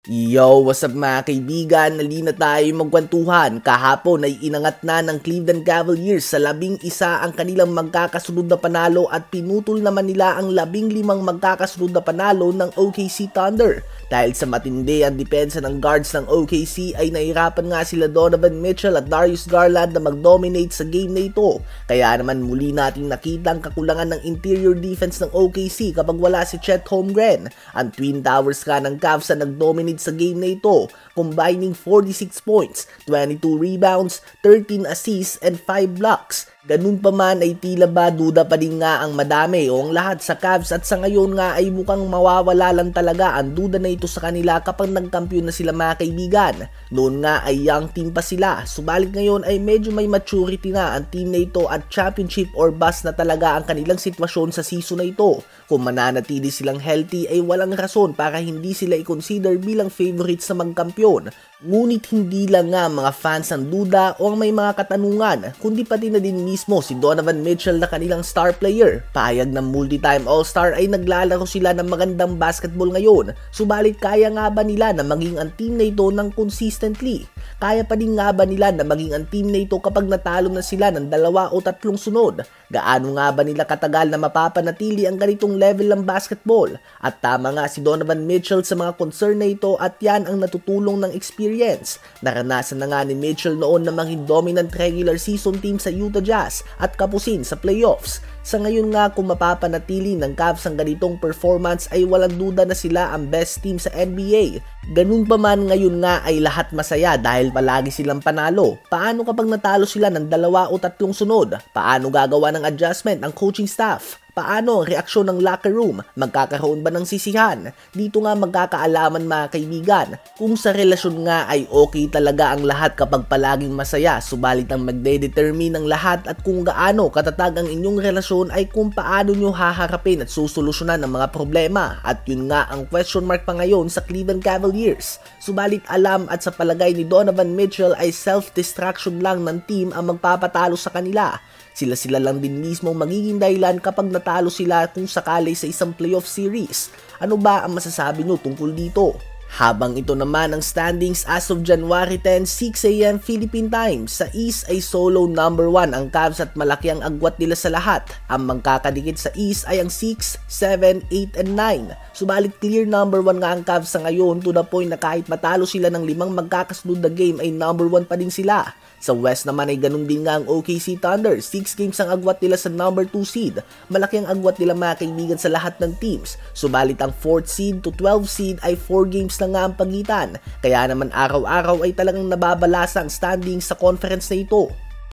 Yo, what's up mga kaibigan? Halina tayo magkwentuhan. Kahapon ay inangat na ng Cleveland Cavaliers sa 11 ang kanilang magkakasunod na panalo at pinutol naman nila ang 15 magkakasunod na panalo ng OKC Thunder. Dahil sa matindi ang depensa ng guards ng OKC ay nahirapan nga sila Donovan Mitchell at Darius Garland na mag-dominate sa game na ito. Kaya naman muli nating nakita ang kakulangan ng interior defense ng OKC kapag wala si Chet Holmgren. Ang Twin Towers ka ng Cavs na nag-dominate sa game na ito, combining 46 points, 22 rebounds, 13 assists, and 5 blocks. Ganun pa man ay tila ba duda pa din nga ang madami o ang lahat sa Cavs at sa ngayon nga ay mukhang mawawala lang talaga ang duda na ito sa kanila kapag nagkampiyon na sila mga kaibigan. Noon nga ay young team pa sila, subalit ngayon ay medyo may maturity na ang team na ito at championship or bust na talaga ang kanilang sitwasyon sa season na ito. Kung mananatili silang healthy ay walang rason para hindi sila i-consider bilang favorites na magkampiyon. Ngunit hindi lang nga mga fans ang duda o ang may mga katanungan, kundi pati na din mismo si Donovan Mitchell na kanilang star player. Pahayag ng multi-time all-star ay naglalaro sila ng magandang basketball ngayon, subalit kaya nga ba nila na maging ang team na ito ng consistently? Kaya pa din nga ba nila na maging ang team na ito kapag natalo na sila ng 2 o 3 sunod? Gaano nga ba nila katagal na mapapanatili ang ganitong level ng basketball? At tama nga si Donovan Mitchell sa mga concern na ito at yan ang natutulong ng experience. Naranasan na nga ni Mitchell noon na maging dominant regular season team sa Utah Jazz at kapusin sa playoffs. Sa ngayon nga kung mapapanatili ng Cavs ang ganitong performance ay walang duda na sila ang best team sa NBA. Ganun pa man ngayon nga ay lahat masaya dahil palagi silang panalo. Paano kapag natalo sila ng 2 o 3 sunod? Paano gagawa ng adjustment ang coaching staff? Paano ang reaksyon ng locker room? Magkakaroon ba ng sisihan? Dito nga magkakaalaman mga kaibigan. Kung sa relasyon nga ay okay talaga ang lahat kapag palaging masaya, subalit ang magde-determine ng lahat at kung gaano katatag ang inyong relasyon ay kung paano nyo haharapin at susolusyonan ang mga problema. At yun nga ang question mark pa ngayon sa Cleveland Cavaliers. Subalit alam at sa palagay ni Donovan Mitchell ay self-destruction lang ng team ang magpapatalo sa kanila. Sila lang din mismo magiging dahilan kapag natalo sila kung sakali sa isang playoff series. Ano ba ang masasabi nyo tungkol dito? Habang ito naman ang standings as of January 10, 6 AM Philippine Time. Sa East ay solo number 1 ang Cavs at malaki ang agwat nila sa lahat. Ang magkakadikit sa East ay ang 6, 7, 8, and 9. Subalit clear number 1 nga ang Cavs sa ngayon to the point na kahit matalo sila ng 5 magkakasunod na game ay number 1 pa din sila. Sa West naman ay ganun din nga ang OKC Thunder, 6 games ang agwat nila sa number 2 seed. Malaki ang agwat nila mga kaibigan sa lahat ng teams. Subalit ang 4th seed to 12th seed ay 4 games lang nga ang pagitan. Kaya naman araw-araw ay talagang nababalasa ang standings sa conference na ito.